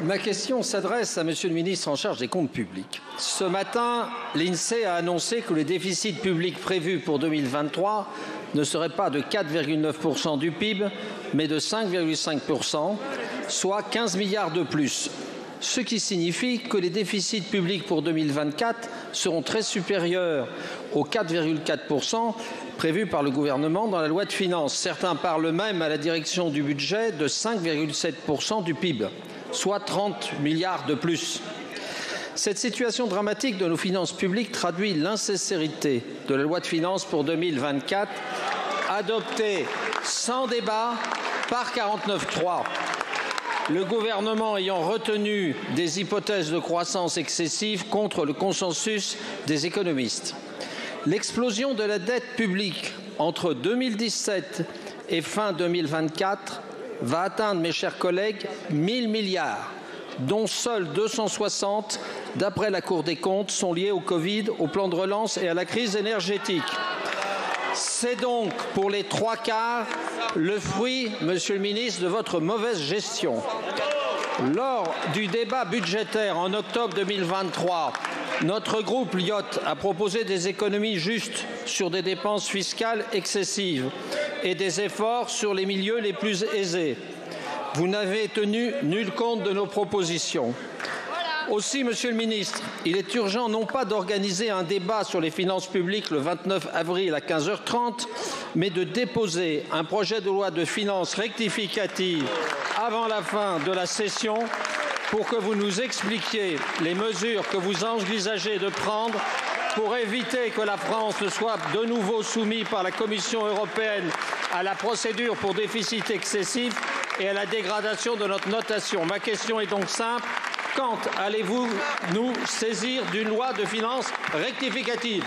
Ma question s'adresse à Monsieur le ministre en charge des comptes publics. Ce matin, l'INSEE a annoncé que le déficit public prévu pour 2023 ne serait pas de 4,9% du PIB, mais de 5,5%, soit 15 milliards de plus. Ce qui signifie que les déficits publics pour 2024 seront très supérieurs aux 4,4% prévus par le gouvernement dans la loi de finances. Certains parlent même à la direction du budget de 5,7% du PIB, soit 30 milliards de plus. Cette situation dramatique de nos finances publiques traduit l'insincérité de la loi de finances pour 2024, adoptée sans débat par 49.3. Le gouvernement ayant retenu des hypothèses de croissance excessive contre le consensus des économistes. L'explosion de la dette publique entre 2017 et fin 2024 va atteindre, mes chers collègues, 1 000 milliards, dont seuls 260, d'après la Cour des comptes, sont liés au Covid, au plan de relance et à la crise énergétique. C'est donc, pour les 3/4, le fruit, Monsieur le ministre, de votre mauvaise gestion. Lors du débat budgétaire en octobre 2023, notre groupe LIOT a proposé des économies justes sur des dépenses fiscales excessives et des efforts sur les milieux les plus aisés. Vous n'avez tenu nul compte de nos propositions. Aussi, Monsieur le ministre, il est urgent non pas d'organiser un débat sur les finances publiques le 29 avril à 15h30, mais de déposer un projet de loi de finances rectificative avant la fin de la session pour que vous nous expliquiez les mesures que vous envisagez de prendre pour éviter que la France ne soit de nouveau soumise par la Commission européenne à la procédure pour déficit excessif et à la dégradation de notre notation. Ma question est donc simple. Quand allez-vous nous saisir d'une loi de finances rectificative ?